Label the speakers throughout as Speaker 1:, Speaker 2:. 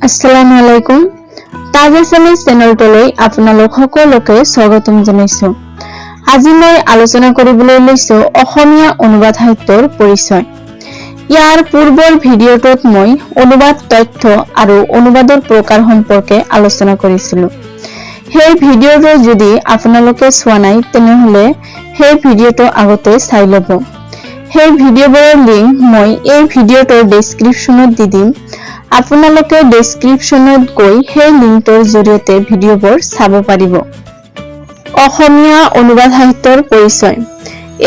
Speaker 1: আসসালামু আলাইকুম। তাজা চেনেল চেনেলটোলৈ আপোনালোক সকলোকে স্বাগতম জনাইছো। আজি মই আলোচনা কৰিবলৈ লৈছো অসমীয়া অনুবাদ সাহিত্যৰ পৰিচয়। ইয়াৰ পূৰ্বৰ ভিডিঅ'টোত মই অনুবাদ তথ্য আৰু অনুবাদৰ প্ৰকাৰ সম্পৰ্কে আলোচনা কৰিছিলো। সেই ভিডিঅ'টো যদি আপোনালোকে চোৱা নাই তেনেহলে সেই ভিডিঅ'টো আগতে চাই ল'ব। সেই ভিডিঅ'বোৰৰ লিংক মই এই ভিডিঅ'টোৰ ডেসক্ৰিপচনত দি দিম। আপোনালোকে ডেসক্ৰিপচনত গৈ সেই লিংকটোৰ জৰিয়তে ভিডিঅ'বোৰ চাব পাৰিব। অসমীয়া অনুবাদ সাহিত্যৰ পৰিচয়।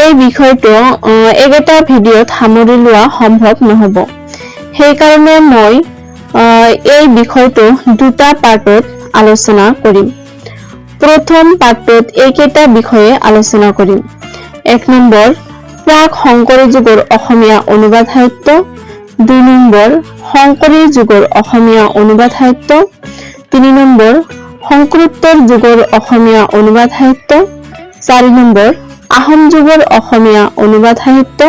Speaker 1: এই বিষয়টো একেটা ভিডিঅ'ত সামৰি লোৱা সম্ভৱ নহব। সেইকাৰণে মই এই বিষয়টো দুটা পাৰ্টত আলোচনা কৰিম। প্ৰথম পাৰ্টত এইকেইটা বিষয়ে আলোচনা কৰিম। 1 নম্বৰ প্ৰাক শংকৰী যুগৰ অসমীয়া অনুবাদ সাহিত্য, 2 নম্বৰ শংকৰী যুগৰ অসমীয়া অনুবাদ সাহিত্য, 3 নম্বৰ সংকৃতৰ যুগৰ অসমীয়া অনুবাদ সাহিত্য, 4 নম্বৰ আহোম যুগৰ অসমীয়া অনুবাদ সাহিত্য,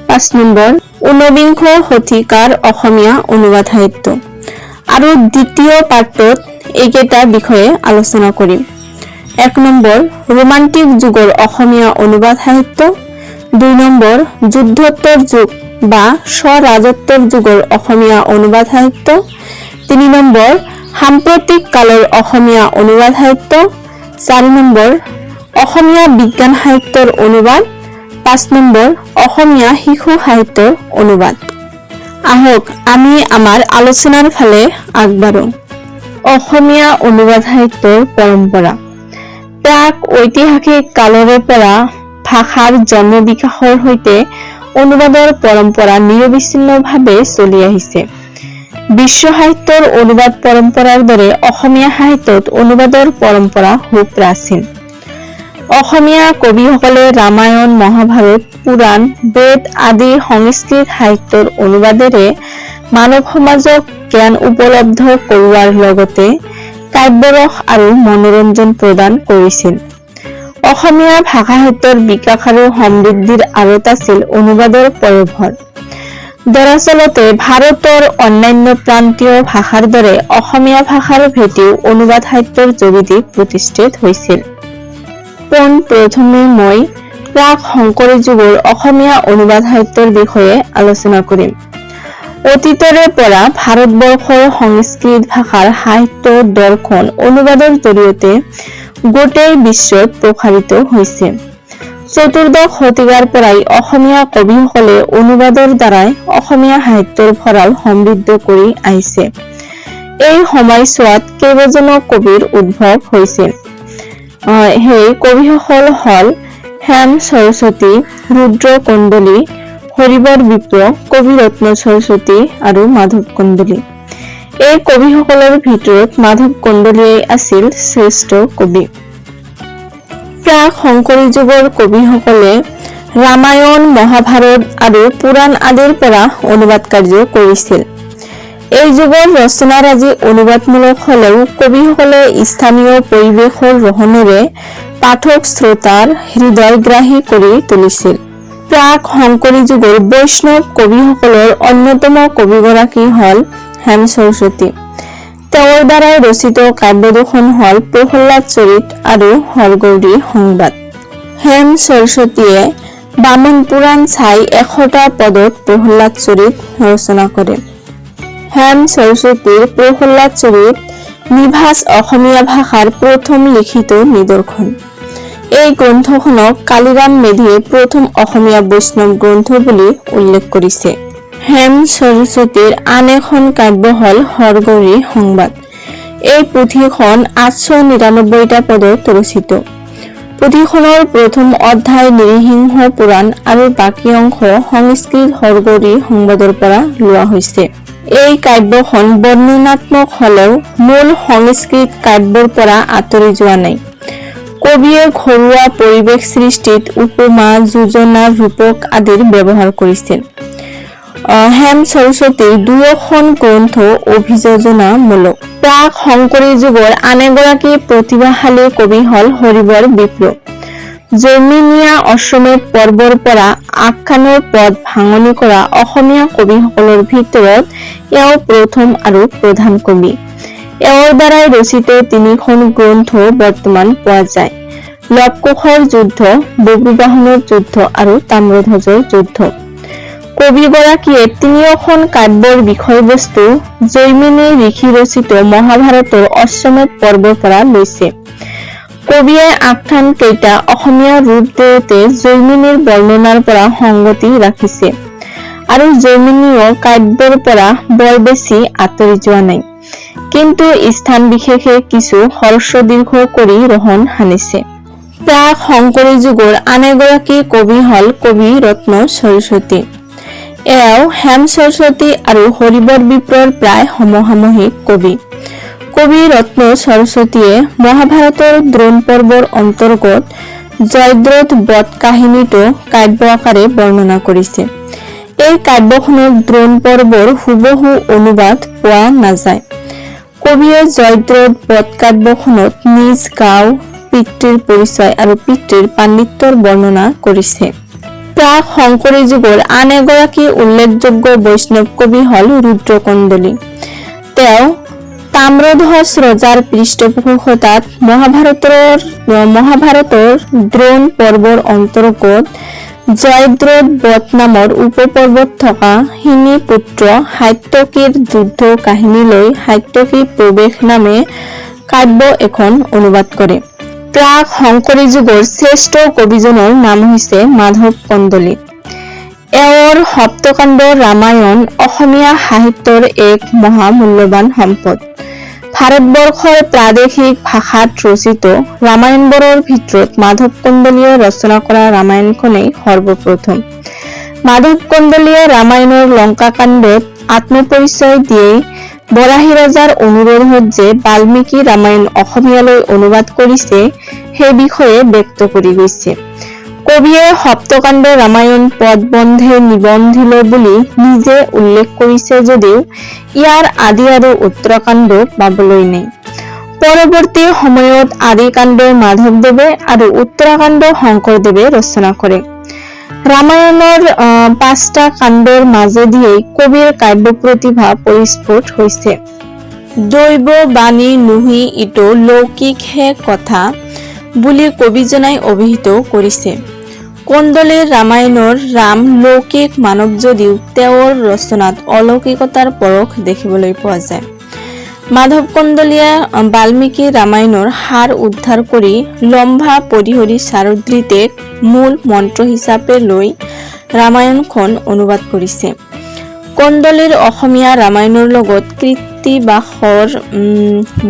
Speaker 1: 5 নম্বৰ ঊনবিংশ শতিকাৰ অসমীয়া অনুবাদ সাহিত্য। আৰু দ্বিতীয় পাৰ্টত এইকেইটা বিষয়ে আলোচনা কৰিম। 1 নম্বৰ ৰোমান্টিক যুগৰ অসমীয়া অনুবাদ সাহিত্য, 2 নম্বৰ যুদ্ধোত্তৰ যুগ বা স্বৰাজত্বৰ যুগৰ অসমীয়া অনুবাদ সাহিত্য, 3 নম্বৰ সাম্প্ৰতিক কালৰ অসমীয়া অনুবাদ সাহিত্য, 4 নম্বৰ অসমীয়া বিজ্ঞান সাহিত্যৰ অনুবাদ, 5 নম্বৰ অসমীয়া শিশু সাহিত্যৰ অনুবাদ। আহক আমি আমাৰ আলোচনাৰ ফালে আগবাঢ়ো। অসমীয়া অনুবাদ সাহিত্যৰ পৰম্পৰা। প্ৰাক ঐতিহাসিক কালৰে পৰা ভাষাৰ জন্ম বিকাশৰ সৈতে অনুবাদৰ পৰম্পৰা নিৰবিচ্ছিন্নভাৱে চলি আহিছে। বিশ্ব সাহিত্যৰ অনুবাদ পৰম্পৰাৰ দৰে অসমীয়া সাহিত্যত অনুবাদৰ পৰম্পৰা সুপ্ৰাচীন। অসমীয়া কবিসকলে ৰামায়ণ, মহাভাৰত, পুৰাণ, বেদ আদি সংস্কৃত সাহিত্যৰ অনুবাদেৰে মানৱ সমাজক জ্ঞান উপলব্ধ কৰোৱাৰ লগতে কাব্যৰস আৰু মনোৰঞ্জন প্ৰদান কৰিছিল। অসমীয়া ভাষা সাহিত্যৰ বিকাশ আৰু সমৃদ্ধিৰ আঁৰত আছিল অনুবাদৰ পয়োভৰ। দৰাচলতে ভাৰতৰ অন্যান্য প্ৰান্তীয় ভাষাৰ দৰে অসমীয়া ভাষাৰ ভেটিও অনুবাদ সাহিত্যৰ যোগেদি প্ৰতিষ্ঠিত হৈছিল। পোনপ্ৰথমে মই প্ৰাক শংকৰী যুগৰ অসমীয়া অনুবাদ সাহিত্যৰ বিষয়ে আলোচনা কৰিম। অতীতৰে পৰা ভাৰতবৰ্ষৰ সংস্কৃত ভাষাৰ সাহিত্য দৰ্শন অনুবাদৰ জৰিয়তে গোটেই বিশ্বত প্ৰসাৰিত হৈছে। চতুৰ্দশ শতিকাৰ পৰাই অসমীয়া কবিসকলে অনুবাদৰ দ্বাৰাই অসমীয়া সাহিত্যৰ ভঁৰাল সমৃদ্ধ কৰি আহিছে। এই সময়ছোৱাত কেইবাজনো কবিৰ উদ্ভৱ হৈছিল। সেই কবিসকল হল হেম সৰস্বতী, ৰুদ্ৰ কন্দলী, হৰিবৰ বিপ্ৰ, কবিৰত্ন সৰস্বতী আৰু মাধৱ কন্দলী। এই কবিসকলৰ ভিতৰত মাধৱ কন্দলীয়ে আছিল শ্ৰেষ্ঠ কবি। প্ৰাক শংকৰী যুগৰ কবিসকলে ৰামায়ণ, মহাভাৰত আৰু পুৰাণ আদিৰ পৰা অনুবাদ কাৰ্য কৰিছিল। এই যুগৰ ৰচনাৰাজি অনুবাদমূলক হলেও কবিসকলে স্থানীয় পৰিৱেশৰ ৰহনেৰে পাঠক শ্ৰোতাৰ হৃদয়গ্ৰাহী কৰি তুলিছিল। প্ৰাক শংকৰী যুগৰ বৈষ্ণৱ কবিসকলৰ অন্যতম কবিগৰাকী হল হেম সৰস্বতী। তেওঁৰ দ্বাৰাই ৰচিত কাব্য দুখন হল প্ৰহ্লাদ চৰিত আৰু হৰগৌৰী সংবাদ। হেম সৰস্বতীয়ে বামন পুৰাণ চাই 100টা পদত প্ৰহ্লাদ চৰিত ৰচনা কৰে। হেম সৰস্বতীৰ প্ৰহ্লাদ চৰিত নিভাঁজ অসমীয়া ভাষাৰ প্ৰথম লিখিত নিদৰ্শন। এই গ্ৰন্থখনক কালিৰাম মেধিয়ে প্ৰথম অসমীয়া বৈষ্ণৱ গ্ৰন্থ বুলি উল্লেখ কৰিছে। হেম সৰস্বতীৰ আন এখন কাব্য হল হৰগৌৰী সংবাদ। এই পুথিখন 899টা পদত ৰচিত। পুথিখনৰ প্ৰথম অধ্যায় নৃসিংহ পুৰাণ আৰু বাকী অংশ সংস্কৃত হৰগৌৰী সংবাদৰ পৰা লোৱা হৈছে। এই কাব্যখন বৰ্ণনাত্মক হলেও মূল সংস্কৃত কাব্যৰ পৰা আঁতৰি যোৱা নাই। কবিয়ে ঘৰুৱা পৰিৱেশ সৃষ্টিত উপমা, যোজনা, ৰূপক আদিৰ ব্যৱহাৰ কৰিছিল। হেম সৰস্বতীৰ দুয়োখন গ্ৰন্থ অভিযোজনামূলক। প্ৰাক শংকৰী যুগৰ আন এগৰাকী প্ৰতিভাশালী কবি হল হৰিবৰ বিপ্ৰ। জৈমিনীয়া অশ্বমেধ পৰ্বৰ পৰা আখ্যানৰ পদ ভাঙনি কৰা অসমীয়া কবিসকলৰ ভিতৰত এওঁ প্ৰথম আৰু প্ৰধান কবি। এওঁৰ দ্বাৰাই ৰচিত 3খন গ্ৰন্থ বৰ্তমান পোৱা যায়। লৱ-কুশৰ যুদ্ধ, বব্ৰুবাহনৰ যুদ্ধ আৰু তাম্ৰধ্বজৰ যুদ্ধ। কবিগৰাকীয়ে 3খন কাব্যৰ বিষয়বস্তু জৈমিনী ঋষি ৰচিত মহাভাৰতৰ অশ্বমেধ পৰ্বৰ পৰা লৈছে। কবিয়ে আখ্যান কেইটা অসমীয়া ৰূপ দিওঁতে জৈমিনীৰ বৰ্ণনাৰ পৰা সংগতি ৰাখিছে আৰু জৈমিনীয় কাব্যৰ পৰা বৰ বেছি আঁতৰি যোৱা নাই, কিন্তু স্থান বিশেষে কিছু হৰ্ষ দীৰ্ঘ কৰি ৰহণ সানিছে। প্ৰাক শংকৰী যুগৰ আন এগৰাকী কবি হল কবি ৰত্ন সৰস্বতী। এওঁ হেম সৰস্বতী আৰু হৰিবৰ বিপ্ৰৰ প্ৰায় সমসাময়িক কবি। কবি ৰত্ন সৰস্বতীয়ে মহাভাৰতৰ দ্ৰোণ পৰ্বৰ অন্তৰ্গত জয়দ্ৰত বধ কাহিনীটো কাব্য আকাৰে বৰ্ণনা কৰিছে। এই কাব্যখনত দ্ৰোণ পৰ্বৰ হুবহু অনুবাদ পোৱা নাযায়। কবিয়ে জয়দ্ৰত বধ কাব্যখনত নিজ গাঁও, পিতৃৰ পৰিচয় আৰু পিতৃৰ পাণ্ডিত্যৰ বৰ্ণনা কৰিছে। প্ৰাক শংকৰী যুগৰ আন এগৰাকী উল্লেখযোগ্য বৈষ্ণৱ কবি হল ৰুদ্ৰকন্দলী। তেওঁ তাম্ৰধ্বজ ৰজাৰ পৃষ্ঠপোষকতাত মহাভাৰতৰ দ্ৰোণ পৰ্বৰ অন্তৰ্গত জয়দ্ৰত বধ নামৰ উপপৰ্বত থকা শিনী পুত্ৰ সাত্যকীৰ যুদ্ধ কাহিনীলৈ সাত্যকী প্ৰৱেশ নামে কাব্য এখন অনুবাদ কৰে। প্ৰাক শংকৰী যুগৰ শ্ৰেষ্ঠ কবিজনৰ নাম হৈছে মাধৱ কন্দলী। এওঁৰ সপ্তকাণ্ড ৰামায়ণ অসমীয়া সাহিত্যৰ এক মহামূল্যৱান সম্পদ। ভাৰতবৰ্ষৰ প্ৰাদেশিক ভাষাত ৰচিত ৰামায়ণবোৰৰ ভিতৰত মাধৱ কন্দলীয়ে ৰচনা কৰা ৰামায়ণখনেই সৰ্বপ্ৰথম। মাধৱ কন্দলীয়ে ৰামায়ণৰ লংকাকাণ্ডত আত্মপৰিচয় দিয়েই বৰাহী ৰজাৰ অনুৰোধত যে বাল্মীকি ৰামায়ণ অসমীয়ালৈ অনুবাদ কৰিছে সেই বিষয়ে ব্যক্ত কৰি গৈছে। কবিয়ে সপ্তকাণ্ড ৰামায়ণ পদবন্ধে নিবন্ধিল বুলি নিজে উল্লেখ কৰিছে যদিও ইয়াৰ আদি আৰু উত্তৰাকাণ্ড পাবলৈ নাই। পৰৱৰ্তী সময়ত আদিকাণ্ড মাধৱদেৱে আৰু উত্তৰাকাণ্ড শংকৰদেৱে ৰচনা কৰে। ৰামায়ণৰ 5টা কাণ্ডৰ মাজেদিয়েই কবিৰ কাব্য প্ৰতিভা পৰিস্ফুট হৈছে। দৈৱ বাণী নুহি ইটো লৌকিকহে কথা বুলি কবিজনাই অভিহিত কৰিছে। কন্দলীৰ ৰামায়ণৰ ৰাম লৌকিক মানৱ যদিও তেওঁৰ ৰচনাত অলৌকিকতাৰ পৰশ দেখিবলৈ পোৱা যায়। মাধৱ কন্দলীয়ে বাল্মীকি ৰামায়ণৰ সাৰ উদ্ধাৰ কৰি লম্ভা পৰিহৰি চাৰুদ্ৰীতেক মূল মন্ত্ৰ হিচাপে লৈ ৰামায়ণখন অনুবাদ কৰিছে। কন্দলীৰ অসমীয়া ৰামায়ণৰ লগত কৃত্তিবাসৰ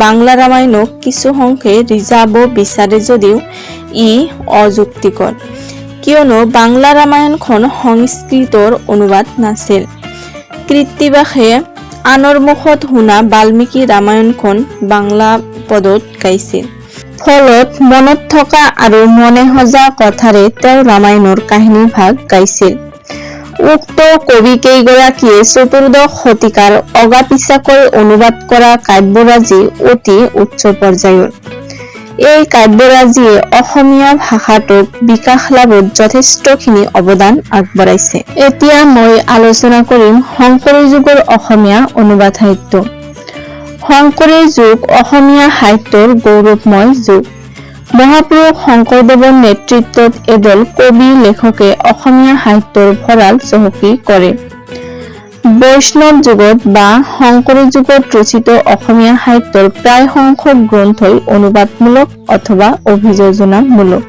Speaker 1: বাংলা ৰামায়ণক কিছু সংখ্যে ৰিজাব বিচাৰে যদিও ই অযুক্তিকৰ, কিয়নো বাংলা ৰামায়ণখন সংস্কৃতৰ অনুবাদ নাছিল। কৃত্তিবাসে আনৰ মুখত শুনা বাল্মীকি ৰামায়ণখন বাংলা পদত গাইছিল। ফলত মনত থকা আৰু মনে সজা কথাৰে তেওঁ ৰামায়ণৰ কাহিনী ভাগ গাইছিল। উক্ত কবি কেইগৰাকীয়ে 14শ শতিকাৰ অগা-পিছাকৈ অনুবাদ কৰা কাব্যৰাজি অতি উচ্চ পৰ্যায়ৰ। এই কাব্যৰাজিয়ে অসমীয়া ভাষাটোক বিকাশ লাভত যথেষ্টখিনি অৱদান আগবঢ়াইছে। এতিয়া মই আলোচনা কৰিম শংকৰী যুগৰ অসমীয়া অনুবাদ সাহিত্য। শংকৰী যুগ অসমীয়া সাহিত্যৰ গৌৰৱময় যুগ। মহাপুৰুষ শংকৰদেৱৰ নেতৃত্বত এদল কবি লেখকে অসমীয়া সাহিত্যৰ ভঁৰাল চহকী কৰে। বৈষ্ণৱ যুগত বা শংকৰী যুগত ৰচিত অসমীয়া সাহিত্যৰ প্ৰায় সংখ্যক গ্ৰন্থই অনুবাদমূলক অথবা অভিযোজনামূলক।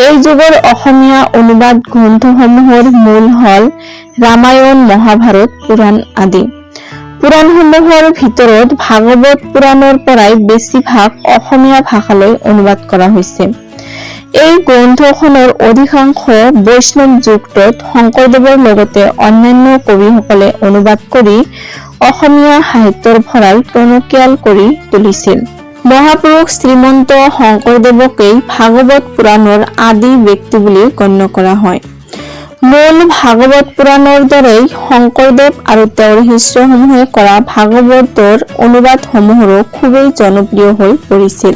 Speaker 1: এই যুগৰ অসমীয়া অনুবাদ গ্ৰন্থসমূহৰ মূল হল ৰামায়ণ, মহাভাৰত, পুৰাণ আদি। পুৰাণসমূহৰ ভিতৰত ভাগৱত পুৰাণৰ পৰাই বেছিভাগ অসমীয়া ভাষালৈ অনুবাদ কৰা হৈছে। এই গ্ৰন্থখনৰ অধিকাংশ বৈষ্ণৱ যুগটোত শংকৰদেৱৰ লগতে অন্যান্য কবিসকলে অনুবাদ কৰি অসমীয়া সাহিত্যৰ ভঁৰাল টনকিয়াল কৰি তুলিছিল। মহাপুৰুষ শ্ৰীমন্ত শংকৰদেৱকেই ভাগৱত পুৰাণৰ আদি ব্যক্তি বুলি গণ্য কৰা হয়। মূল ভাগৱত পুৰাণৰ দৰেই শংকৰদেৱ আৰু তেওঁৰ শিষ্যসমূহে কৰা ভাগৱতৰ অনুবাদসমূহৰো খুবেই জনপ্ৰিয় হৈ পৰিছিল।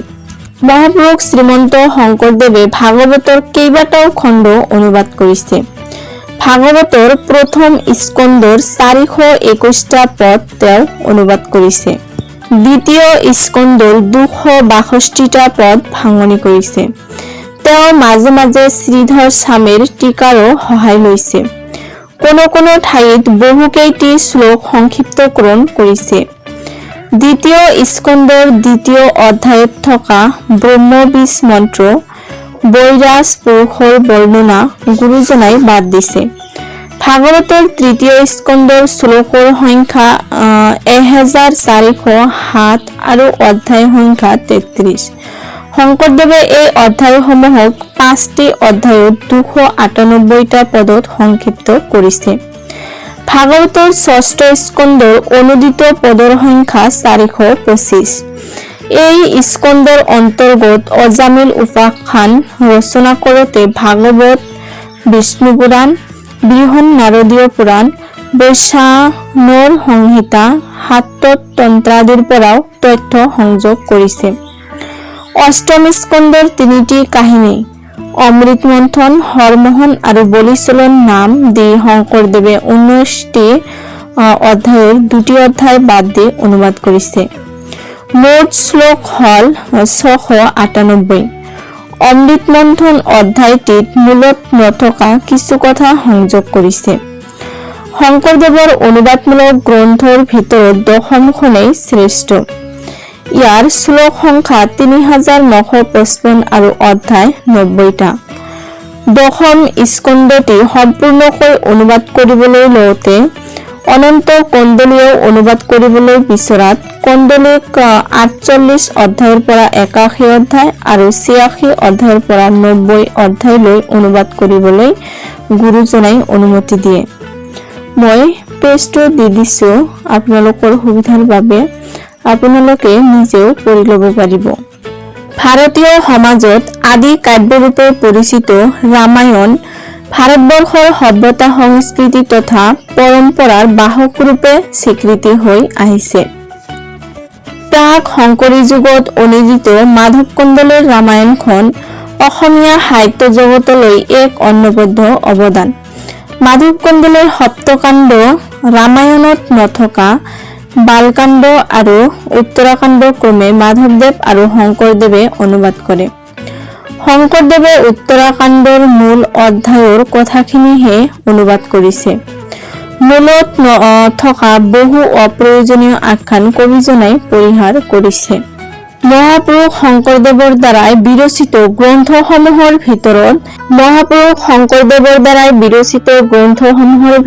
Speaker 1: মহাপুৰুষ শ্ৰীমন্ত শংকৰদেৱে ভাগৱতৰ কেইবাটাও খণ্ড অনুবাদ কৰিছে। ভাগৱতৰ প্ৰথম স্কন্ধৰ 421টা পদ তেওঁ অনুবাদ কৰিছে। দ্বিতীয় স্কন্ধৰ 262টা পদ ভাঙনি কৰিছে। তেওঁ মাজে মাজে শ্ৰীধৰ স্বামীৰ টীকাৰো সহায় লৈছে। কোনো ঠাইত বহুকেইটি শ্লোক সংক্ষিপ্তকৰণ কৰিছে। দ্বিতীয় স্কন্ধৰ 2য় অধ্যায়ত থকা ব্ৰহ্মবীজ মন্ত্ৰ বৈৰাজ পুৰুষৰ বৰ্ণনা গুৰুজনাই বাদ দিছে। ভাগৱতৰ 3য় স্কন্ধৰ শ্লোকৰ সংখ্যা 1407 আৰু অধ্যায় সংখ্যা 33। শংকৰদেৱে এই অধ্যায়সমূহক 5টি অধ্যায়ত 298টা পদত সংক্ষিপ্ত কৰিছে। ভাগৱতৰ 6ষ্ঠ স্কন্ধৰ অনুদিত পদৰ সংখ্যা 425। এই স্কন্ধৰ অন্তৰ্গত অজামিল উপাখ্যান ৰচনা কৰোঁতে ভাগৱত, বিষ্ণু পুৰাণ, বৃহৎ নাৰদীয় পুৰাণ, বৈশানৰ সংহিতা, সাত্তত তন্ত্ৰ আদিৰ পৰাও তথ্য সংযোগ কৰিছে। অষ্টম স্কন্ধৰ 3টি কাহিনী অমৃত মন্থন, হৰমোহন আৰু বলিচলন নাম দি শংকৰদেৱে 19টি অধ্যায়ৰ 2টি অধ্যায় বাদ দি অনুবাদ কৰিছে। মুঠ শ্লোক হল 698। অমৃত মন্থন অধ্যায়টিত মূলত নথকা কিছু কথা সংযোগ কৰিছে। শংকৰদেৱৰ অনুবাদমূলক গ্ৰন্থৰ ভিতৰত দশমখনেই শ্ৰেষ্ঠ। ইয়াৰ শ্লোক সংখ্যা 3955 আৰু অধ্যায় 90টা। দশম স্কন্ধটি সম্পূৰ্ণকৈ অনুবাদ কৰিবলৈ লওঁতে অনন্ত কন্দলীয়েও অনুবাদ কৰিবলৈ বিচৰাত কন্দলীক 48 অধ্যায়ৰ পৰা 81 অধ্যায় আৰু 86 অধ্যায়ৰ পৰা 90 অধ্যায়লৈ অনুবাদ কৰিবলৈ গুৰুজনাই অনুমতি দিয়ে। মই পেজটো দি দিছো আপোনালোকৰ সুবিধাৰ বাবে, আপোনালোকে নিজেও পঢ়ি ল'ব পাৰিব। ভাৰতীয় সমাজত আদি কাব্যৰূপে পৰিচিত ৰামায়ণ ভাৰতবৰ্ষৰ সভ্যতা সংস্কৃতি তথা পৰম্পৰাৰ বাহকৰূপে স্বীকৃতি হৈ আহিছে। প্ৰাক শংকৰী যুগত অনুদিত মাধৱ কন্দলীৰ ৰামায়ণখন অসমীয়া সাহিত্য জগতলৈ এক অনবদ্য অৱদান। মাধৱ কন্দলীৰ সপ্তকাণ্ড ৰামায়ণত নথকা বালকাণ্ড আৰু উত্তৰাকাণ্ড ক্ৰমে মাধৱদেৱ আৰু শংকৰদেৱে অনুবাদ কৰে। শংকৰদেৱে উত্তৰাকাণ্ডৰ মূল অধ্যায়ৰ কথাখিনিহে অনুবাদ কৰিছে। মূলত থকা বহু অপ্ৰয়োজনীয় আখ্যান কবিজনাই পৰিহাৰ কৰিছে। মহাপুৰুষ শংকৰদেৱৰ দ্বাৰাই বিৰচিত গ্ৰন্থসমূহৰ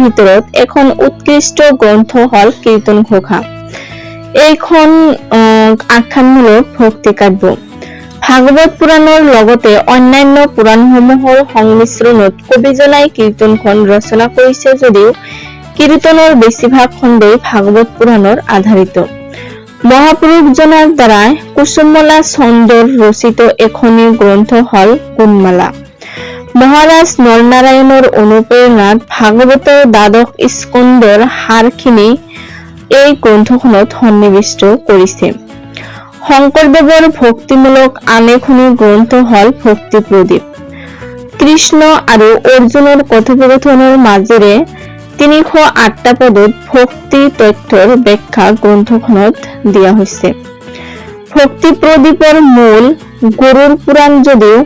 Speaker 1: ভিতৰত এখন উৎকৃষ্ট গ্ৰন্থ হল কীৰ্তন ঘোষা। এইখন আখ্যানমূলক ভক্তি কাব্য। ভাগৱত পুৰাণৰ লগতে অন্যান্য পুৰাণসমূহৰ সংমিশ্ৰণত কবিজনাই কীৰ্তনখন ৰচনা কৰিছে যদিও কীৰ্তনৰ বেছিভাগ খণ্ডই ভাগৱত পুৰাণৰ আধাৰিত। মহাপুৰুষজনাৰ দ্বাৰা কুসুমলা ছন্দৰ ৰচিত এখনি গ্ৰন্থ হল গুণমালা। মহাৰাজ নৰনাৰায়ণৰ অনুপ্ৰেৰণাত ভাগৱতৰ 12 স্কন্ধৰ সাৰখিনি এই গ্ৰন্থখনত সন্নিৱিষ্ট কৰিছে। শংকৰদেৱৰ ভক্তিমূলক আন এখনি গ্ৰন্থ হল ভক্তি প্ৰদীপ। কৃষ্ণ আৰু অৰ্জুনৰ কথোপকথনৰ মাজেৰে 308টা পদত ভক্তি তথ্যৰ ব্যাখ্যা গ্ৰন্থখনত দিয়া হৈছে। ভক্তি প্ৰদীপৰ মূল গৰুৰ পুৰাণ যদিও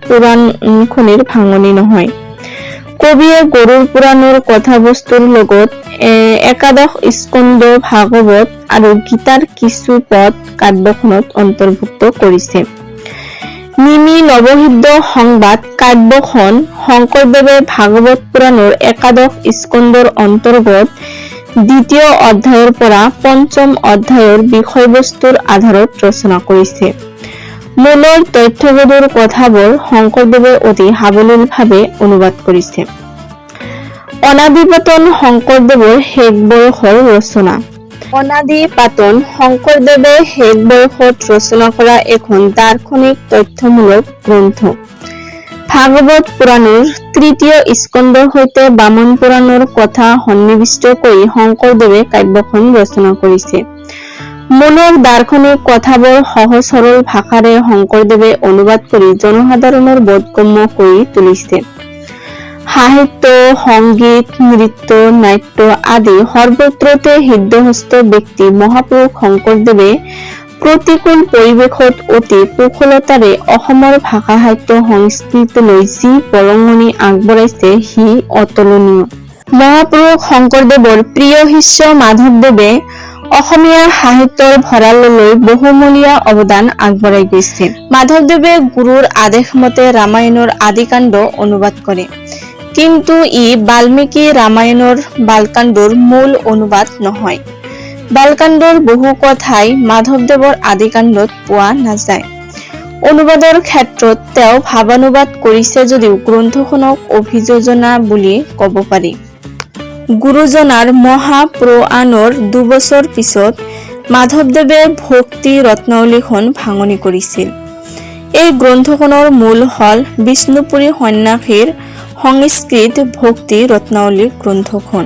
Speaker 1: পুৰাণখনিৰ ভাঙনি নহয়। কবিয়ে গৰুৰ পুৰাণৰ কথাবস্তুৰ লগত একাদশ স্কন্ধ ভাগৱত আৰু গীতাৰ কিছু পদ কাব্যখনত অন্তৰ্ভুক্ত কৰিছে। নিমি নৱসিদ্ধ সংবাদ কাব্যখন শংকৰদেৱে ভাগৱত পুৰাণৰ একাদশ স্কন্ধৰ অন্তৰ্গত 2য় অধ্যায়ৰ পৰা 5ম অধ্যায়ৰ বিষয়বস্তুৰ আধাৰত ৰচনা কৰিছে। মূলৰ তথ্যবোধৰ কথাবোৰ শংকৰদেৱে অতি সাৱলীলভাৱে অনুবাদ কৰিছে। অনাদিপাতন শংকৰদেৱৰ শেষ বয়সৰ ৰচনা। অনাদিপাতন শংকৰদেৱে শেষ বয়সত ৰচনা কৰা এখন দাৰ্শনিক তথ্যমূলক গ্ৰন্থ। ভাগৱত পুৰাণৰ 3য় স্কন্ধৰ সৈতে বামন পুৰাণৰ কথা সন্নিৱিষ্ট কৰি শংকৰদেৱে কাব্যখন ৰচনা কৰিছে। মূলৰ দাৰ্শনিক কথাবোৰ সহজ সৰল ভাষাৰে শংকৰদেৱে অনুবাদ কৰি জনসাধাৰণৰ বোধগম্য কৰি তুলিছে। সাহিত্য, সংগীত, নৃত্য, নাট্য আদি সৰ্বত্ৰতে সিদ্ধহস্ত ব্যক্তি মহাপুৰুষ শংকৰদেৱে প্ৰতিকূল পৰিৱেশত অতি কুশলতাৰে অসমৰ ভাষা সাহিত্য সংস্কৃতিলৈ যি বৰঙণি আগবঢ়াইছে সি অতুলনীয়। মহাপুৰুষ শংকৰদেৱৰ প্ৰিয় শিষ্য মাধৱদেৱে অসমীয়া সাহিত্যৰ ভঁৰাললৈ বহুমূলীয়া অৱদান আগবঢ়াই গৈছে। মাধৱদেৱে গুৰুৰ আদেশ মতে ৰামায়ণৰ আদিকাণ্ড অনুবাদ কৰে, কিন্তু ই বাল্মীকি ৰামায়ণৰ বালকাণ্ডৰ মূল অনুবাদ নহয়। বালকাণ্ডৰ বহু কথাই মাধৱদেৱৰ আদিকাণ্ডত পোৱা নাযায়। অনুবাদৰ ক্ষেত্ৰত তেওঁ ভাৱানুবাদ কৰিছে যদিও গ্ৰন্থখনক অভিযোজনা বুলি ক'ব পাৰি। গুৰুজনাৰ মহাপ্ৰয়াণৰ দুবছৰ পিছত মাধৱদেৱে ভক্তি ৰত্নাৱলীখন ভাঙনি কৰিছিল। এই গ্ৰন্থখনৰ মূল হল বিষ্ণুপুৰী সন্ন্যাসীৰ সংস্কৃত ভক্তি ৰত্নাৱলী গ্ৰন্থখন।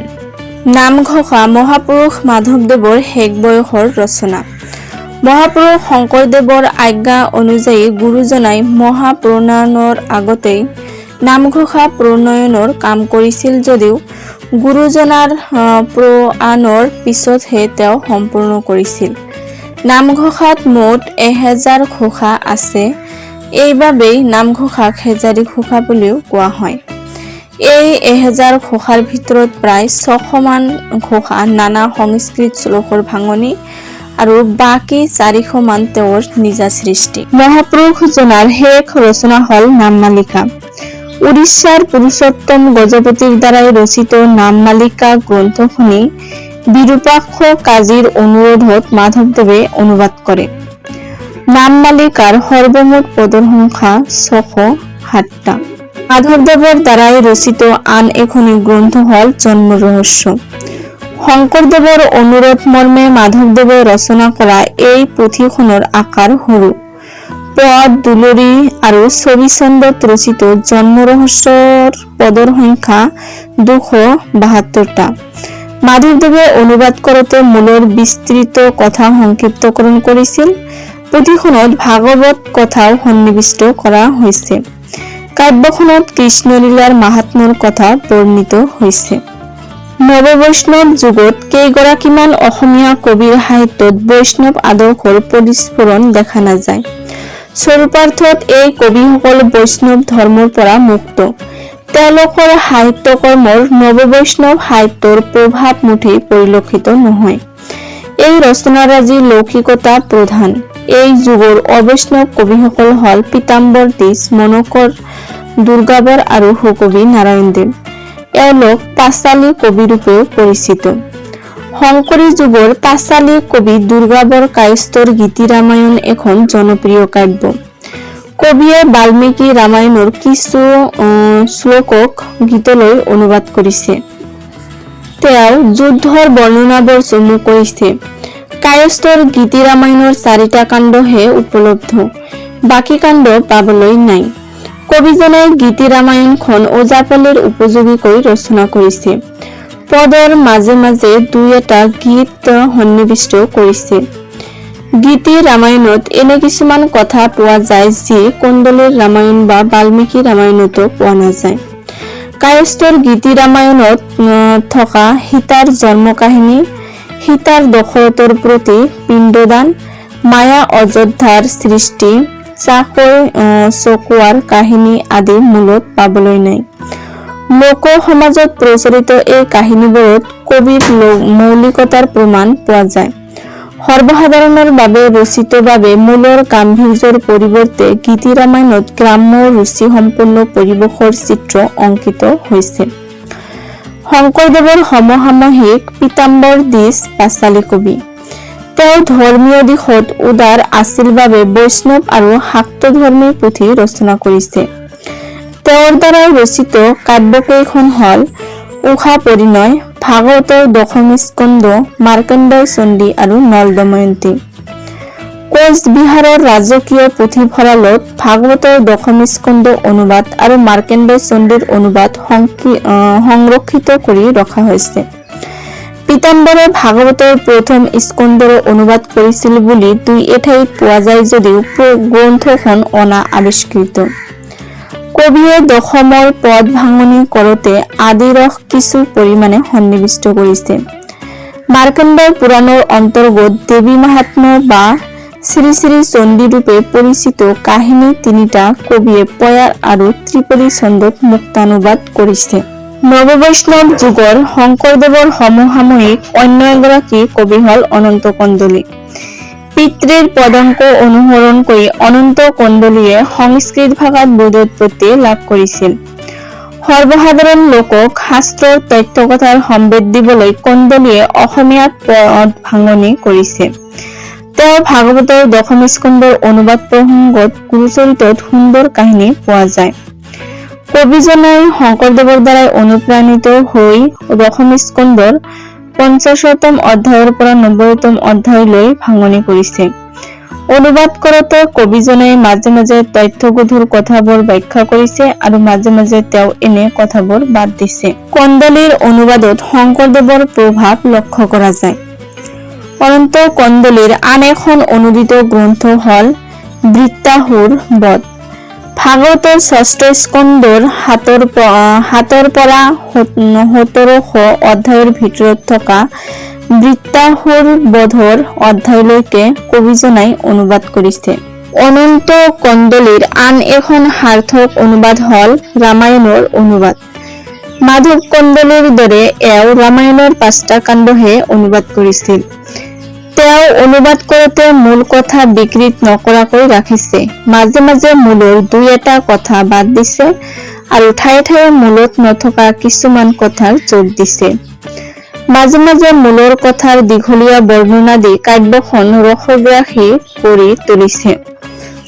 Speaker 1: নামঘোষা মহাপুৰুষ মাধৱদেৱৰ শেষ বয়সৰ ৰচনা। মহাপুৰুষ শংকৰদেৱৰ আজ্ঞা অনুযায়ী গুৰুজনাই মহাপ্ৰয়াণৰ আগতেই নামঘোষা প্ৰণয়নৰ কাম কৰিছিল যদিও গুৰুজনাৰ প্ৰয়াণৰ পিছতহে তেওঁ সম্পূৰ্ণ কৰিছিল। নামঘোষাত মুঠ 1000 ঘোষা আছে, এইবাবেই নামঘোষাক হেজাৰী ঘোষা বুলিও কোৱা হয়। এই 1000 ঘোষাৰ ভিতৰত প্ৰায় 600 মান ঘোষা নানা সংস্কৃত শ্লোকৰ ভাঙনি আৰু বাকী 400 মান তেওঁৰ নিজা সৃষ্টি। মহাপুৰুষজনাৰ শেষ ৰচনা হল নামমালিকা। উৰিষ্যাৰ পুৰুষোত্তম গজপতিৰ দ্বাৰাই ৰচিত নামমালিকা গ্ৰন্থখনি বিৰূপাক্ষ কাজীৰ অনুৰোধত মাধৱদেৱে অনুবাদ কৰে। নামমালিকাৰ সৰ্বমুঠ পদৰ সংখ্যা 607টা। মাধৱদেৱৰ দ্বাৰাই ৰচিত আন এখনি গ্ৰন্থ হল জন্ম ৰহস্য। শংকৰদেৱৰ অনুৰোধ মৰ্মে মাধৱদেৱে ৰচনা কৰা এই পুথিখনৰ আকাৰ সৰু। পদ, দুলৰি আৰু ছবিছন্দত ৰচিত জন্ম ৰহস্যৰ পদৰ সংখ্যা 272টা। মাধৱদেৱে অনুবাদ কৰোঁতে মূলৰ বিস্তৃত কথা সংক্ষিপ্তকৰণ কৰিছিল। পুথিখনত ভাগৱত কথাও সন্নিৱিষ্ট কৰা হৈছে। কাব্যখনত কৃষ্ণলীলাৰ মাহাত্ম্যৰ কথা বৰ্ণিত হৈছে। নৱবৈষ্ণৱ যুগত কেইগৰাকীমান অসমীয়া কবিৰ সাহিত্যত বৈষ্ণৱ আদৰ্শৰ পৰিস্ফুৰণ দেখা নাযায়। স্বৰূপাৰ্থত এই কবিসকল বৈষ্ণৱ ধৰ্মৰ পৰা মুক্ত। তেওঁলোকৰ সাহিত্য কৰ্মৰ নৱবৈষ্ণৱ সাহিত্যৰ প্ৰভাৱ মুঠেই পৰিলক্ষিত নহয়। এই ৰচনাৰাজিৰ লৌকিকতা প্ৰধান। এই যুগৰ অবৈষ্ণৱ কবিসকল হল পীতাম্বৰ দ্বিজ, মনোকৰ, দুৰ্গাবৰ আৰু সুকবি নাৰায়ণ দেৱ। এওঁলোক পাঁচালী কবিৰূপেও পৰিচিত। শংকৰী যুগৰ পাঁচালী কবি দুৰ্গাবৰ কায়স্থৰ গীতি ৰামায়ণ এখন জনপ্ৰিয় কাব্য। কবিয়ে বাল্মীকি ৰামায়ণৰ কিছু শ্লোকক গীতলৈ অনুবাদ কৰিছে। তেওঁ যুদ্ধৰ বৰ্ণনাবোৰ চমু কৰিছে। কায়স্থৰ গীতি ৰামায়ণৰ 4টা কাণ্ডহে উপলব্ধ, বাকী কাণ্ড পাবলৈ নাই। কবিজনে গীতি ৰামায়ণখন ওজাপালিৰ উপযোগীকৈ ৰচনা কৰিছে। পদৰ মাজে মাজে 2-এটা গীত সন্নিৱিষ্ট কৰিছে। গীতি ৰামায়ণত এনে কিছুমান কথা পোৱা যায় যি কন্দলীৰ ৰামায়ণ বা বাল্মীকি ৰামায়ণতো পোৱা নাযায়। কায়স্থৰ গীতি ৰামায়ণত থকা সীতাৰ জন্ম কাহিনী, সীতাৰ দশৰথৰ প্ৰতি পিণ্ডদান, মায়া অযোধ্যাৰ সৃষ্টি, চাকৈ চকোৱাৰ কাহিনী আদি মূলত পাবলৈ নাই। লোক সমাজত প্ৰচলিত এই কাহিনীবোৰত কবিৰ মৌলিকতাৰ প্ৰমাণ পোৱা যায়। সৰ্বসাধাৰণৰ বাবে ৰচিত বাবে মূলৰ গাম্ভীৰ্যৰ পৰিৱৰ্তে গীতি ৰামায়ণত গ্ৰাম্য ৰুচি সম্পন্ন পৰিৱেশৰ চিত্ৰ অংকিত হৈছে। শংকৰদেৱৰ সমসাময়িক পীতাম্বৰ দ্বিজ পাঁচালী কবি। তেওঁ ধৰ্মীয় দিশত উদাৰ আছিল বাবে বৈষ্ণৱ আৰু শাক্তধৰ্মী পুথি ৰচনা কৰিছে। তেওঁৰ দ্বাৰা ৰচিত কাব্যকেইখন হল উষা পৰিণয়, ভাগৱতৰ দশম স্কন্ধ, মাৰ্কণ্ডেয় চণ্ডী আৰু নল দময়ন্তী। কোচবিহাৰৰ ৰাজকীয় পুথিভঁৰালত ভাগৱতৰ দশম স্কন্ধ অনুবাদ আৰু মাৰ্কণ্ডেয় চণ্ডীৰ অনুবাদ সংৰক্ষিত কৰি ৰখা হৈছে। পীতাম্বৰে ভাগৱতৰ প্ৰথম স্কন্ধৰ অনুবাদ কৰিছিল বুলি দুই এঠাইত পোৱা যায় যদিও গ্ৰন্থখন অনা আৱিষ্কৃত। কবিয়ে দশমৰ পদ ভাঙনি কৰোঁতে আদিৰস কিছু পৰিমাণে সন্নিৱিষ্ট কৰিছে। মাৰ্কণ্ডেয় পুৰাণৰ অন্তৰ্গত দেৱী মাহাত্ম্য বা শ্ৰী শ্ৰী চণ্ডী ৰূপে পৰিচিত কাহিনী তিনিটা কবিয়ে পয়াৰ আৰু ত্ৰিপদী ছন্দত মুক্তানুবাদ কৰিছে। নৱবৈষ্ণৱ যুগৰ শংকৰদেৱৰ সমসাময়িক অন্য এগৰাকী কবি হল অনন্ত কন্দলী। পিতৃৰ পদঙ্ক অনুসৰণ কৰি অনন্ত কন্দলীয়ে সংস্কৃত ভাষাত বোধোৎপত্তি লাভ কৰিছিল। সৰ্বসাধাৰণ লোকক শাস্ত্ৰৰ তথ্য কথাৰ সম্বেদ দিবলৈ কন্দলীয়ে অসমীয়াত পদ ভাঙনি কৰিছে। তেওঁ ভাগৱতৰ দশম স্কন্ধৰ অনুবাদ প্ৰসংগত গুৰুচৰিতত সুন্দৰ কাহিনী পোৱা যায়। কবিজনাই শংকৰদেৱৰ দ্বাৰাই অনুপ্ৰাণিত হৈ দশম স্কন্ধৰ 50তম অধ্যায়ৰ পৰা 90তম অধ্যায়লৈ ভাঙনি কৰিছে। অনুবাদ কৰোঁতে কবিজনাই মাজে মাজে তথ্যগধুৰ কথাবোৰ ব্যাখ্যা কৰিছে আৰু মাজে মাজে তেওঁ এনে কথাবোৰ বাদ দিছে। কন্দলীৰ অনুবাদত শংকৰদেৱৰ প্ৰভাৱ লক্ষ্য কৰা যায়। অনন্ত কন্দলীৰ আন এখন অনুদিত গ্ৰন্থ হল বৃত্তাসুৰ বধ। ভাগৱতৰ ষষ্ঠ স্কন্ধৰ 7ৰ পৰা 1700 অধ্যায়ৰ ভিতৰত থকা বৃত্তাসুৰ বধৰ অধ্যায়লৈকে কবিজনাই অনুবাদ কৰিছে। অনন্ত কন্দলীৰ আন এখন সাৰ্থক অনুবাদ হল ৰামায়ণৰ অনুবাদ। মাধৱ কন্দলীৰ দৰে এওঁ ৰামায়ণৰ 5টা কাণ্ডহে অনুবাদ কৰিছিল। তেওঁ অনুবাদ কৰোঁতে মূল কথা বিকৃত নকৰাকৈ ৰাখিছে। মাজে মাজে মূলৰ দুই এটা কথা বাদ দিছে আৰু ঠায়ে ঠায়ে মূলত নথকা কিছুমান কথাৰ যোগ দিছে। মাজে মাজে মূলৰ কথাৰ দীঘলীয়া বৰ্ণনা দি কাব্যখন ৰসগ্ৰাসী কৰি তুলিছে।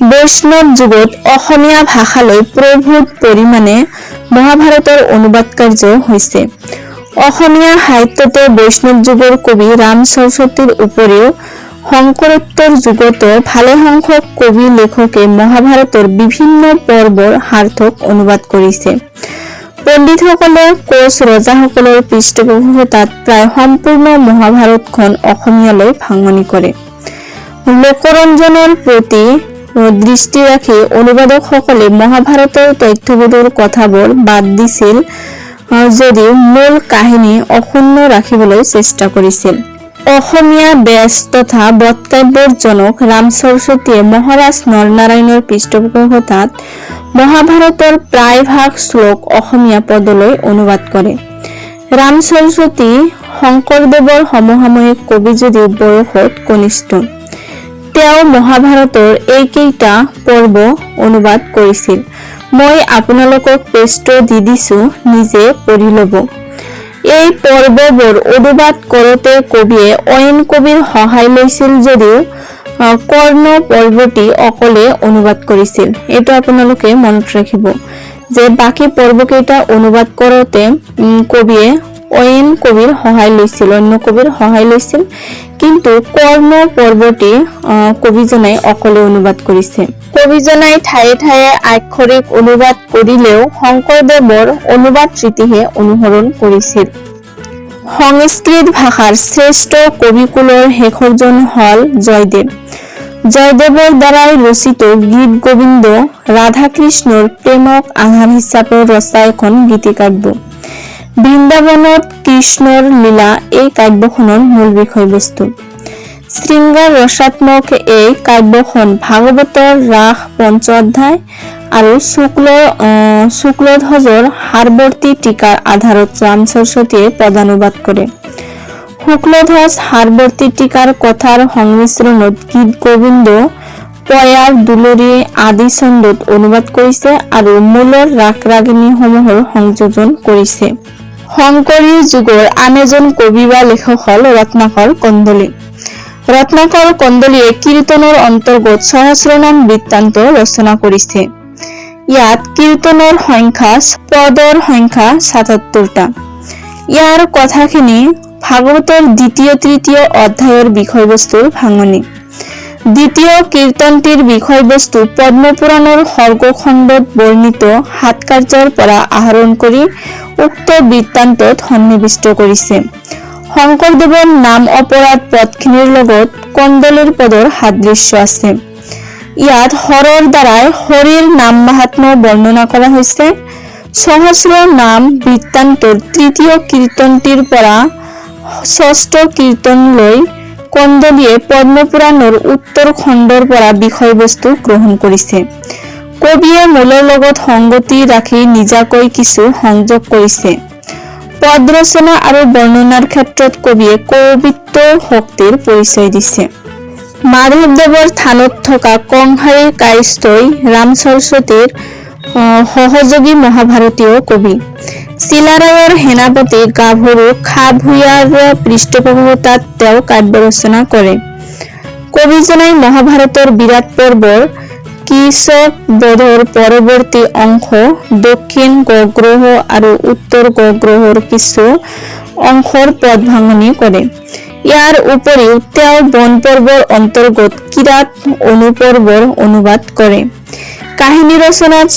Speaker 1: বৈষ্ণৱ যুগত অসমীয়া ভাষালৈ প্ৰভূত পৰিমাণে মহাভাৰতৰ অনুবাদ কাৰ্য হৈছে। অসমীয়া সাহিত্যতে বৈষ্ণৱ যুগৰ কবি ৰাম সৰস্বতীৰ উপৰিও শংকৰোত্তৰ যুগতো ভালেসংখ্যক কবি লেখকে মহাভাৰতৰ বিভিন্ন পৰ্বৰ সাৰ্থক অনুবাদ কৰিছে। পণ্ডিতসকলে কোচ ৰজাসকলৰ পৃষ্ঠপোষকতাত প্ৰায় সম্পূৰ্ণ মহাভাৰতখন অসমীয়ালৈ ভাঙনি কৰে। লোকৰঞ্জনৰ প্ৰতি দৃষ্টি ৰাখি অনুবাদকসকলে মহাভাৰতৰ তথ্যবোধৰ কথাবোৰ বাদ দিছিল যদিও মূল কাহিনী অক্ষুণ্ণ ৰাখিবলৈ চেষ্টা কৰিছিল। অসমীয়া বেজ তথা বটকাব্যৰ জনক ৰাম সৰস্বতীয়ে মহাৰাজ নৰনাৰায়ণৰ পৃষ্ঠপোষকতাত মহাভাৰতৰ প্ৰায়ভাগ শ্লোক অসমীয়া পদলৈ অনুবাদ কৰে। ৰাম সৰস্বতী শংকৰদেৱৰ সমসাময়িক কবি যদিও বয়সত কনিষ্ঠ। তেওঁ মহাভাৰতৰ এইকেইটা পৰ্ব অনুবাদ কৰিছিল। মই আপোনালোকক পেজটো দি দিছো, নিজে পঢ়ি ল'ব। এই পৰ্ববোৰ অনুবাদ কৰোঁতে কবিয়ে অইন কবিৰ সহায় লৈছিল যদিও কৰ্ণ পৰ্বটি অকলে অনুবাদ কৰিছিল। এইটো আপোনালোকে মনত ৰাখিব যে বাকী পৰ্বকেইটা অনুবাদ কৰোঁতে কবিয়ে অইন কবিৰ সহায় লৈছিল, অন্য কবিৰ সহায় লৈছিল, কিন্তু কৰ্ণ পৰ্বটি কবিজনাই অকলে অনুবাদ কৰিছে। কবিজনাই ঠায়ে ঠায়ে আক্ষৰিক অনুবাদ কৰিলেও শংকৰদেৱৰ অনুবাদ ৰীতিহে অনুসৰণ কৰিছিল। সংস্কৃত ভাষাৰ শ্ৰেষ্ঠ কবিকুলৰ শেষৰজন হল জয়দেৱ। জয়দেৱৰ দ্বাৰাই ৰচিত গীত গোবিন্দ ৰাধা কৃষ্ণৰ প্ৰেমক আধাৰ হিচাপে ৰচা এখন গীতিকাব্য। বৃন্দাবনত কৃষ্ণৰ লীলা এই কাব্যখনৰ মূল বিষয়বস্তু। শৃংগাৰ ৰসাত্মক এই কাব্যখন ভাগৱতৰ ৰাস ৫ অধ্যায় আৰু শুক্লধ্বজৰ হাৰবৰ্তী টীকাৰ আধাৰত ৰাম সৰস্বতীয়ে পদানুবাদ কৰে। শুক্লধ্বজ হাৰবৰ্তী টীকাৰ কথাৰ সংমিশ্ৰণত গীত গোবিন্দ পয়াৰ দুলৰী আদি ছন্দত অনুবাদ কৰিছে আৰু মূলৰ ৰাগ ৰাগিণীসমূহৰ সংযোজন কৰিছে। শংকৰী যুগৰ আন এজন কবি বা লেখক হল ৰত্নাকৰ কন্দলী। ৰত্নাকৰ কন্দলীয়ে কীৰ্তনৰ অন্তৰ্গত সহস্ৰনাম বৃত্তান্ত ৰচনা কৰিছে। ইয়াত কীৰ্তনৰ সংখ্যা পদৰ সংখ্যা ৭৭টা। ইয়াৰ কথাখিনি ভাগৱতৰ ২য় ৩য় অধ্যায়ৰ বিষয়বস্তুৰ ভাঙনি। দ্বিতীয় কীৰ্তনটিৰ বিষয়বস্তু পদ্মপুৰাণৰ সৰ্গখণ্ডত বৰ্ণিত সাতকাৰ্যৰ পৰা আহৰণ কৰি উক্ত বৃত্তান্তত সন্নিৱিষ্ট কৰিছে। শংকৰদেৱৰ নাম অপৰাধ পদখিনিৰ লগত কন্দলীৰ পদৰ সাদৃশ্য আছে। ইয়াত হৰৰ দ্বাৰাই হৰিৰ নাম মাহাত্ম্য বৰ্ণনা কৰা হৈছে। সহস্ৰ নাম বৃত্তান্তৰ তৃতীয় কীৰ্তনটিৰ পৰা ষষ্ঠ কীৰ্তনলৈ কন্দলীয়ে পদ্মপুৰাণৰ উত্তৰ খণ্ডৰ পৰা বিষয়বস্তু গ্ৰহণ কৰিছে। কবিয়ে মূলৰ লগত সংগতি ৰাখি নিজাকৈ কিছু সংযোগ কৰিছে। পদ ৰচনা আৰু বৰ্ণনাৰ ক্ষেত্ৰত কবিয়ে কবিত্ব শক্তিৰ পৰিচয় দিছে। মাধৱদেৱৰ থানত থকা কংসাৰীৰ কায়স্থই ৰাম সৰস্বতীৰ সহযোগী মহাভাৰতীয় কবি। চিলাৰায়ৰ সেনাপতি গাভৰু খাপ ভূঞাৰ পৃষ্ঠপোষকতাত তেওঁ কাব্য ৰচনা কৰে। কবিজনাই মহাভাৰতৰ বিৰাট পৰ্বৰ কৃষক বধৰ পৰৱৰ্তী অংশ দক্ষিণ গগ্ৰহ আৰু উত্তৰ গগ্ৰহৰ কিছু অংশৰ পদ ভাঙনি কৰে। ইয়াৰ উপৰিও তেওঁ বন পৰ্বৰ অন্তৰ্গত কিৰাত অনুপৰ্বৰ অনুবাদ কৰে। কাহিনী ৰচনাত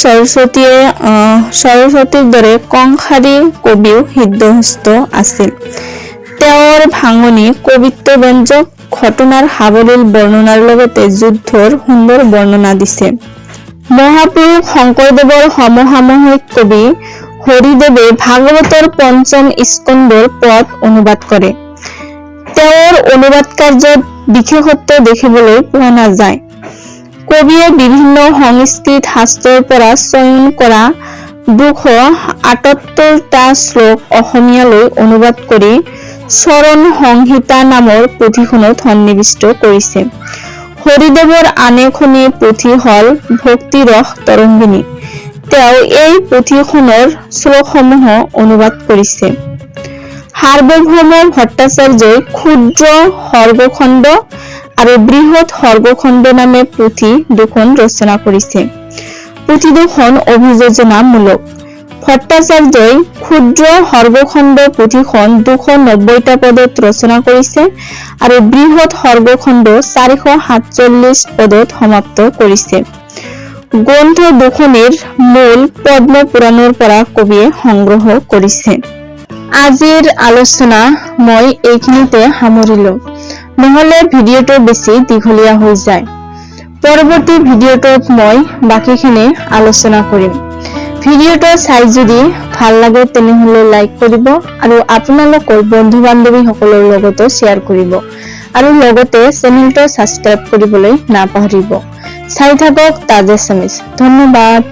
Speaker 1: সৰস্বতীৰ দৰে কংসাৰী কবিও সিদ্ধহস্ত আছিল। তেওঁৰ ভাঙনি কবিত্বব্যঞ্জক ঘটনাৰ সাৱলীল বৰ্ণনাৰ লগতে যুদ্ধৰ সুন্দৰ বৰ্ণনা দিছে। মহাপুৰুষ শংকৰদেৱৰ সমসাময়িক কবি হৰিদেৱে ভাগৱতৰ পঞ্চম স্কন্ধৰ পদ অনুবাদ কৰে। তেওঁৰ অনুবাদ কাৰ্যত বিশেষত্ব দেখিবলৈ পোৱা নাযায়। কবিয়ে বিভিন্ন সংস্কৃত শাস্ত্ৰৰ পৰা চয়ন কৰা 278টা শ্লোক অসমীয়ালৈ অনুবাদ কৰি চৰণ সংহিতা নামৰ পুথিখনত সন্নিৱিষ্ট কৰিছে। হৰিদেৱৰ আন এখনি পুথি হল ভক্তিৰস তৰংগিনী। তেওঁ এই পুথিখনৰ শ্লোকসমূহ অনুবাদ কৰিছে। সাৰ্বভৌম ভট্টাচাৰ্যই ক্ষুদ্ৰ সৰ্গখণ্ড আৰু বৃহৎ সৰ্গখণ্ড নামে পুথি দুখন ৰচনা কৰিছে। পুথি দুখন অভিযোজনামূলক। ভট্টাচাৰ্যই ক্ষুদ্ৰ সৰ্গখণ্ড পুথিখন 290টা পদত ৰচনা কৰিছে আৰু বৃহৎ সৰ্গখণ্ড 447 পদত সমাপ্ত কৰিছে। গ্ৰন্থ দুখনিৰ মূল পদ্ম পুৰাণৰ পৰা কবিয়ে সংগ্ৰহ কৰিছে। আজিৰ আলোচনা মই এইখিনিতে সামৰিলো, নহলে ভিডিঅ'টো বেছি দীঘলীয়া হৈ যায়। পৰৱৰ্তী ভিডিঅ'টোত মই বাকীখিনি আলোচনা কৰিম। ভিডিঅ'টো চাই যদি ভাল লাগে তেনেহলে লাইক কৰিব আৰু আপোনালোকৰ বন্ধু বান্ধৱী সকলৰ লগতো শ্বেয়াৰ কৰিব আৰু লগতে চেনেলটো ছাবস্ক্ৰাইব কৰিবলৈ নাপাহৰিব। চাই থাকক তাজ এছামিজ। ধন্যবাদ।